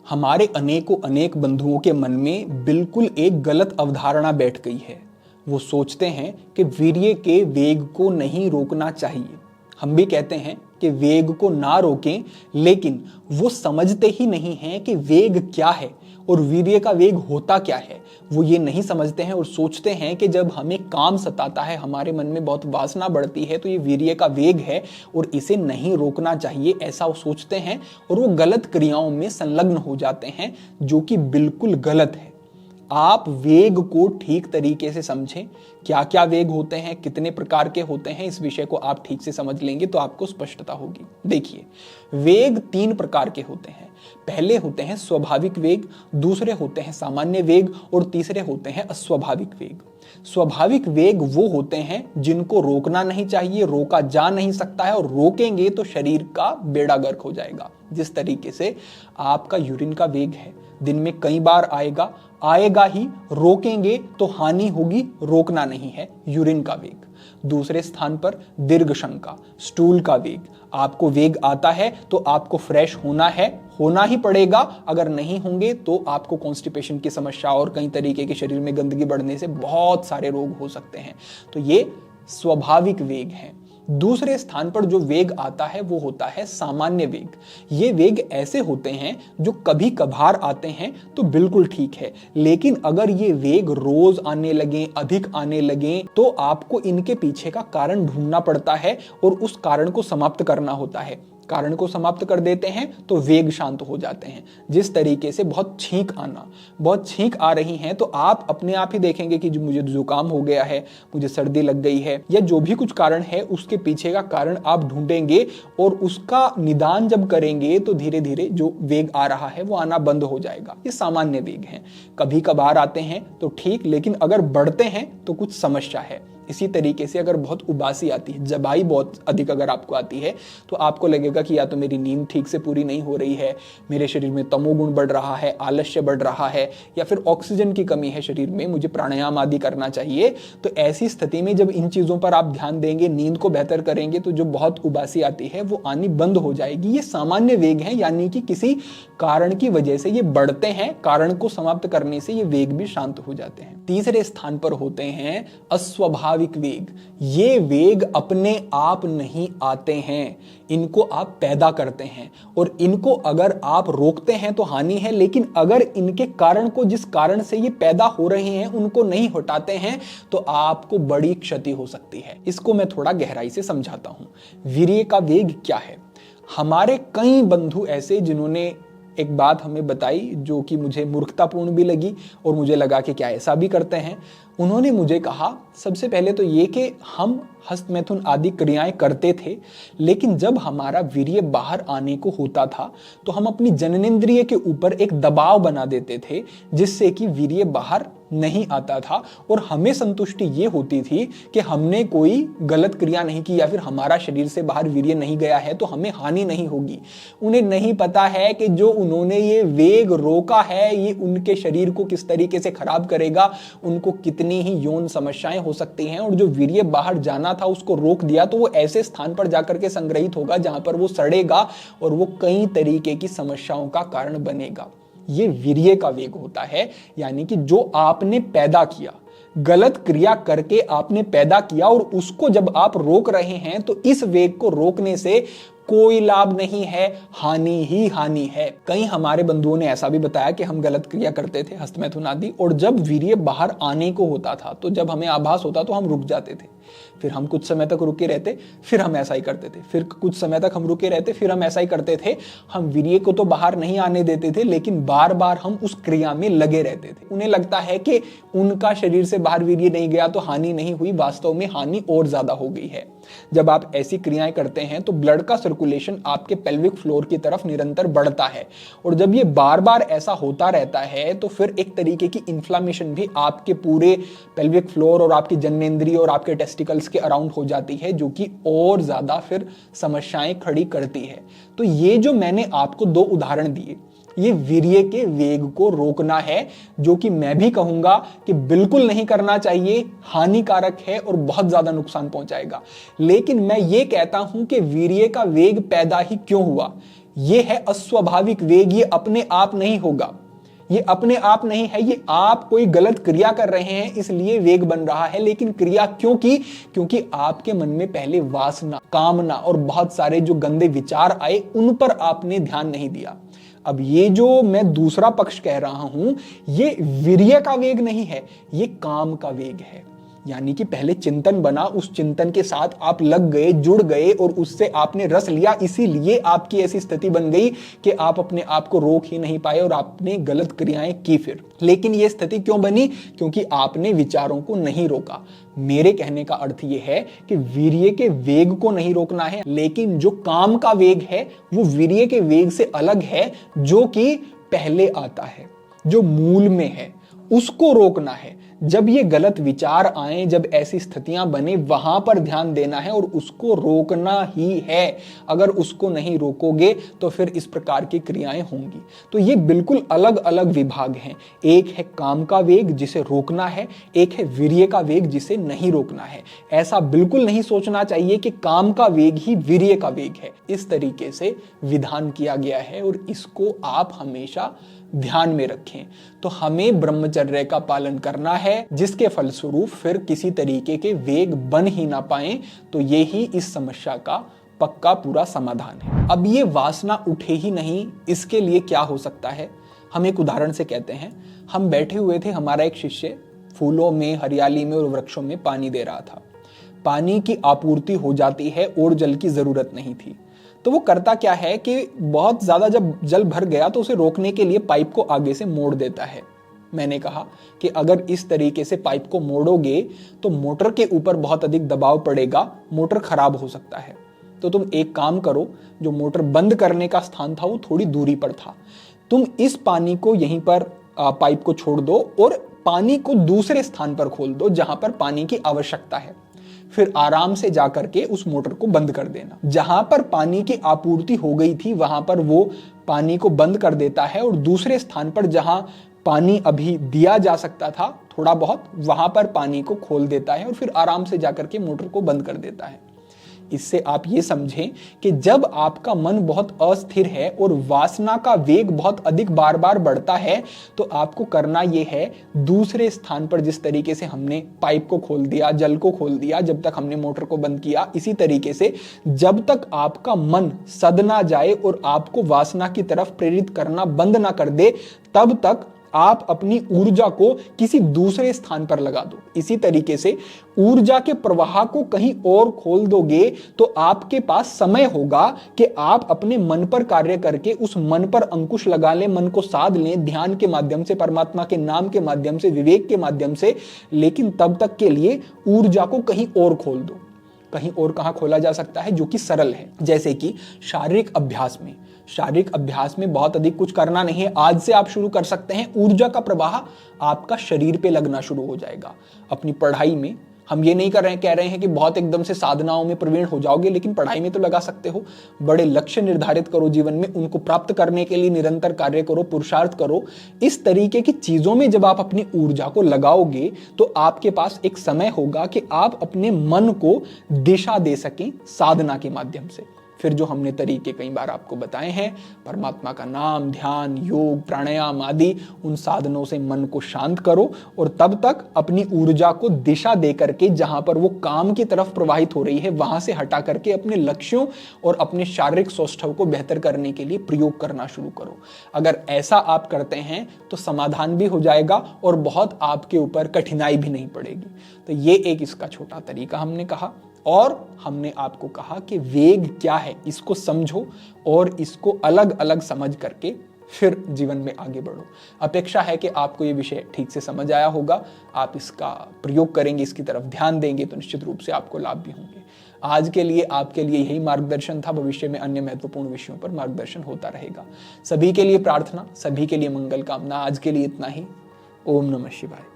हमारे अनेकों अनेक बंधुओं के मन में बिल्कुल एक गलत अवधारणा बैठ गई है। वो सोचते हैं कि वीर्य के वेग को नहीं रोकना चाहिए। हम भी कहते हैं कि वेग को ना रोकें, लेकिन वो समझते ही नहीं हैं कि वेग क्या है और वीर्य का वेग होता क्या है। वो ये नहीं समझते हैं और सोचते हैं कि जब हमें काम सताता है, हमारे मन में बहुत वासना बढ़ती है, तो ये वीर्य का वेग है और इसे नहीं रोकना चाहिए, ऐसा वो सोचते हैं और वो गलत क्रियाओं में संलग्न हो जाते हैं, जो कि बिल्कुल गलत है। आप वेग को ठीक तरीके से समझें। क्या क्या वेग होते हैं, कितने प्रकार के होते हैं, इस विषय को आप ठीक से समझ लेंगे तो आपको स्पष्टता होगी। देखिए, वेग 3 प्रकार के होते हैं। पहले होते हैं स्वाभाविक वेग, दूसरे होते हैं सामान्य वेग और तीसरे होते हैं अस्वाभाविक वेग। स्वाभाविक वेग वो होते हैं जिनको रोकना नहीं चाहिए, रोका जा नहीं सकता है, और रोकेंगे तो शरीर का बेड़ा गर्क हो जाएगा। जिस तरीके से आपका यूरिन का वेग है, दिन में कई बार आएगा ही, रोकेंगे तो हानि होगी, रोकना नहीं है, यूरिन का वेग। दूसरे स्थान पर दीर्घ शंका, स्टूल का वेग। आपको वेग आता है तो आपको फ्रेश होना है, होना ही पड़ेगा। अगर नहीं होंगे तो आपको कॉन्स्टिपेशन की समस्या और कई तरीके के शरीर में गंदगी बढ़ने से बहुत सारे रोग हो सकते हैं। तो ये स्वाभाविक वेग है। दूसरे स्थान पर जो वेग आता है वो होता है सामान्य वेग। ये वेग ऐसे होते हैं जो कभी कभार आते हैं तो बिल्कुल ठीक है, लेकिन अगर ये वेग रोज आने लगे, अधिक आने लगे, तो आपको इनके पीछे का कारण ढूंढना पड़ता है और उस कारण को समाप्त करना होता है। कारण को समाप्त कर देते हैं तो वेग शांत हो जाते हैं। जिस तरीके से बहुत छींक आ रही हैं, तो आप अपने आप ही देखेंगे कि मुझे जुकाम हो गया है, मुझे सर्दी लग गई है, या जो भी कुछ कारण है उसके पीछे का कारण आप ढूंढेंगे और उसका निदान जब करेंगे तो धीरे धीरे जो वेग आ रहा है वो आना बंद हो जाएगा। ये सामान्य वेग हैं। कभी कभार आते हैं तो ठीक, लेकिन अगर बढ़ते हैं तो कुछ समस्या है। इसी तरीके से अगर बहुत उबासी आती है, जबाई बहुत अधिक अगर आपको आती है, तो आपको लगेगा कि या तो मेरी नींद ठीक से पूरी नहीं हो रही है, मेरे शरीर में तमोगुण बढ़ रहा है, आलस्य बढ़ रहा है, या फिर ऑक्सीजन की कमी है शरीर में, मुझे प्राणायाम आदि करना चाहिए। तो ऐसी स्थिति में जब इन चीज़ों पर आप ध्यान देंगे, नींद को बेहतर करेंगे, तो जो बहुत उबासी आती है वो आनी बंद हो जाएगी। ये सामान्य वेग है, यानी कि किसी कारण की वजह से ये बढ़ते हैं, कारण को समाप्त करने से ये वेग भी शांत हो जाते हैं। तीसरे स्थान पर होते हैं अस्वाभाविक वेग। ये वेग अपने आप नहीं आते हैं, इनको आप पैदा करते हैं, और इनको अगर आप रोकते हैं तो हानि है, लेकिन अगर इनके कारण को, जिस कारण से ये पैदा हो रहे हैं, उनको नहीं हटाते हैं तो आपको बड़ी क्षति हो सकती है। इसको मैं थोड़ा गहराई से समझाता हूं। वीर्य का वेग क्या है? हमारे कई बंधु ऐसे जिन्होंने एक बात हमें बताई जो कि मुझे मूर्खतापूर्ण भी लगी और मुझे लगा कि क्या ऐसा भी करते हैं। उन्होंने मुझे कहा, सबसे पहले तो ये कि हम हस्तमैथुन आदि क्रियाएं करते थे, लेकिन जब हमारा वीर्य बाहर आने को होता था तो हम अपनी जननेंद्रिय के ऊपर एक दबाव बना देते थे, जिससे कि वीर्य बाहर नहीं आता था, और हमें संतुष्टि ये होती थी कि हमने कोई गलत क्रिया नहीं की या फिर हमारा शरीर से बाहर वीर्य नहीं गया है तो हमें हानि नहीं होगी। उन्हें नहीं पता है कि जो उन्होंने ये वेग रोका है, ये उनके शरीर को किस तरीके से खराब करेगा, उनको कितनी ही यौन समस्याएं हो सकती हैं, और जो वीर्य बाहर जाना था उसको रोक दिया तो वो ऐसे स्थान पर जाकर के संग्रहित होगा जहां पर वो सड़ेगा और वो कई तरीके की समस्याओं का कारण बनेगा। ये वीर्य का वेग होता है, यानी कि जो आपने पैदा किया, गलत क्रिया करके आपने पैदा किया, और उसको जब आप रोक रहे हैं तो इस वेग को रोकने से कोई लाभ नहीं है, हानि ही हानि है। कई हमारे बंधुओं ने ऐसा भी बताया कि हम गलत क्रिया करते थे, हस्तमैथुन आदि, और जब वीर्य बाहर आने को होता था तो जब हमें आभास होता तो हम रुक जाते थे, फिर हम कुछ समय तक रुके रहते, फिर हम ऐसा ही करते थे, फिर कुछ समय तक हम रुके रहते, फिर हम ऐसा ही करते थे। हम वीर्य को तो बाहर नहीं आने देते थे, लेकिन बार बार हम उस क्रिया में लगे रहते थे। उन्हें लगता है कि उनका शरीर से बाहर वीर्य नहीं गया तो हानि नहीं हुई, वास्तव में हानि और ज्यादा हो गई है। जब आप ऐसी क्रियाएं करते हैं तो ब्लड का सर्कुलेशन आपके पेल्विक फ्लोर की तरफ निरंतर बढ़ता है, और जब ये बार बार ऐसा होता रहता है तो फिर एक तरीके की इन्फ्लामेशन भी आपके पूरे पेल्विक फ्लोर और आपकी जननेंद्रिय और आपके टेस्टिकल्स के अराउंड हो जाती है, जो कि और ज्यादा फिर समस्याएं खड़ी करती है। तो ये जो मैंने आपको 2 उदाहरण दिए, ये वीर्य के वेग को रोकना है, जो कि मैं भी कहूंगा कि बिल्कुल नहीं करना चाहिए, हानिकारक है और बहुत ज्यादा नुकसान पहुंचाएगा। लेकिन मैं ये कहता हूं कि वीर्य का वेग पैदा ही क्यों हुआ? ये है अस्वाभाविक वेग, ये अपने आप नहीं होगा, ये अपने आप नहीं है, ये आप कोई गलत क्रिया कर रहे हैं इसलिए वेग बन रहा है। लेकिन क्रिया क्यों की? क्योंकि आपके मन में पहले वासना, कामना और बहुत सारे जो गंदे विचार आए उन पर आपने ध्यान नहीं दिया। अब ये जो मैं दूसरा पक्ष कह रहा हूं, ये वीर्य का वेग नहीं है, ये काम का वेग है। यानी कि पहले चिंतन बना, उस चिंतन के साथ आप लग गए, जुड़ गए और उससे आपने रस लिया, इसीलिए आपकी ऐसी स्थिति बन गई कि आप अपने आप को रोक ही नहीं पाए और आपने गलत क्रियाएं की फिर। लेकिन यह स्थिति क्यों बनी? क्योंकि आपने विचारों को नहीं रोका। मेरे कहने का अर्थ यह है कि वीर्य के वेग को नहीं रोकना है, लेकिन जो काम का वेग है वो वीर्य के वेग से अलग है, जो कि पहले आता है, जो मूल में है, उसको रोकना है। जब ये गलत विचार आए, जब ऐसी स्थितियां बने, वहां पर ध्यान देना है और उसको रोकना ही है। अगर उसको नहीं रोकोगे तो फिर इस प्रकार की क्रियाएं होंगी। तो ये बिल्कुल अलग अलग विभाग हैं। एक है काम का वेग जिसे रोकना है, एक है वीर्य का वेग जिसे नहीं रोकना है। ऐसा बिल्कुल नहीं सोचना चाहिए कि काम का वेग ही वीर्य का वेग है। इस तरीके से विधान किया गया है और इसको आप हमेशा ध्यान में रखें। तो हमें ब्रह्मचर्य का पालन करना है, जिसके फलस्वरूप फिर किसी तरीके के वेग बन ही ना पाए। तो ये ही इस समस्या का पक्का पूरा समाधान है। अब ये वासना उठे ही नहीं, इसके लिए क्या हो सकता है? हम एक उदाहरण से कहते हैं। हम बैठे हुए थे, हमारा एक शिष्य फूलों में, हरियाली में और वृक्षों में पानी दे रहा था। पानी की आपूर्ति हो जाती है और जल की जरूरत नहीं थी। तो वो करता क्या है कि बहुत ज्यादा जब जल भर गया तो उसे रोकने के लिए पाइप को आगे से मोड़ देता है। मैंने कहा कि अगर इस तरीके से पाइप को मोड़ोगे तो मोटर के ऊपर बहुत अधिक दबाव पड़ेगा, मोटर खराब हो सकता है। तो तुम एक काम करो, जो मोटर बंद करने का स्थान था वो थोड़ी दूरी पर था, तुम इस पानी को यहीं पर पाइप को छोड़ दो और पानी को दूसरे स्थान पर खोल दो जहां पर पानी की आवश्यकता है। फिर आराम से जाकर के उस मोटर को बंद कर देना। जहां पर पानी की आपूर्ति हो गई थी वहां पर वो पानी को बंद कर देता है और दूसरे स्थान पर जहां पानी अभी दिया जा सकता था थोड़ा बहुत, वहां पर पानी को खोल देता है और फिर आराम से जाकर के मोटर को बंद कर देता है। इससे आप ये समझें कि जब आपका मन बहुत अस्थिर है और वासना का वेग बहुत अधिक बार बार बढ़ता है, तो आपको करना यह है, दूसरे स्थान पर जिस तरीके से हमने पाइप को खोल दिया, जल को खोल दिया, जब तक हमने मोटर को बंद किया, इसी तरीके से जब तक आपका मन सद ना जाए और आपको वासना की तरफ प्रेरित करना बंद ना कर दे, तब तक आप अपनी ऊर्जा को किसी दूसरे स्थान पर लगा दो। इसी तरीके से ऊर्जा के प्रवाह को कहीं और खोल दोगे तो आपके पास समय होगा कि आप अपने मन पर कार्य करके उस मन पर अंकुश लगा लें, मन को साध लें, ध्यान के माध्यम से, परमात्मा के नाम के माध्यम से, विवेक के माध्यम से। लेकिन तब तक के लिए ऊर्जा को कहीं और खोल दो। कहीं और कहां खोला जा सकता है? जो कि सरल है, जैसे कि शारीरिक अभ्यास में। शारीरिक अभ्यास में बहुत अधिक कुछ करना नहीं है, आज से आप शुरू कर सकते हैं। ऊर्जा का प्रवाह आपका शरीर पे लगना शुरू हो जाएगा। अपनी पढ़ाई में हम ये नहीं कह रहे हैं कि बहुत एकदम से साधनाओं में प्रवीण हो जाओगे, लेकिन पढ़ाई में तो लगा सकते हो। बड़े लक्ष्य निर्धारित करो जीवन में, उनको प्राप्त करने के लिए निरंतर कार्य करो, पुरुषार्थ करो। इस तरीके की चीजों में जब आप अपनी ऊर्जा को लगाओगे तो आपके पास एक समय होगा कि आप अपने मन को दिशा दे सकें साधना के माध्यम से। फिर जो हमने तरीके कई बार आपको बताए हैं, परमात्मा का नाम, ध्यान, योग, प्राणायाम आदि, उन साधनों से मन को शांत करो और तब तक अपनी ऊर्जा को दिशा दे करके जहां पर वो काम की तरफ प्रवाहित हो रही है वहां से हटा करके अपने लक्ष्यों और अपने शारीरिक सौष्ठव को बेहतर करने के लिए प्रयोग करना शुरू करो। अगर ऐसा आप करते हैं तो समाधान भी हो जाएगा और बहुत आपके ऊपर कठिनाई भी नहीं पड़ेगी। तो ये एक इसका छोटा तरीका हमने कहा। और हमने आपको कहा कि वेग क्या है, इसको समझो और इसको अलग अलग समझ करके फिर जीवन में आगे बढ़ो। अपेक्षा है कि आपको ये विषय ठीक से समझ आया होगा। आप इसका प्रयोग करेंगे, इसकी तरफ ध्यान देंगे तो निश्चित रूप से आपको लाभ भी होंगे। आज के लिए आपके लिए यही मार्गदर्शन था। भविष्य में अन्य महत्वपूर्ण विषयों पर मार्गदर्शन होता रहेगा। सभी के लिए प्रार्थना, सभी के लिए मंगल कामना। आज के लिए इतना ही। ओम नमः शिवाय।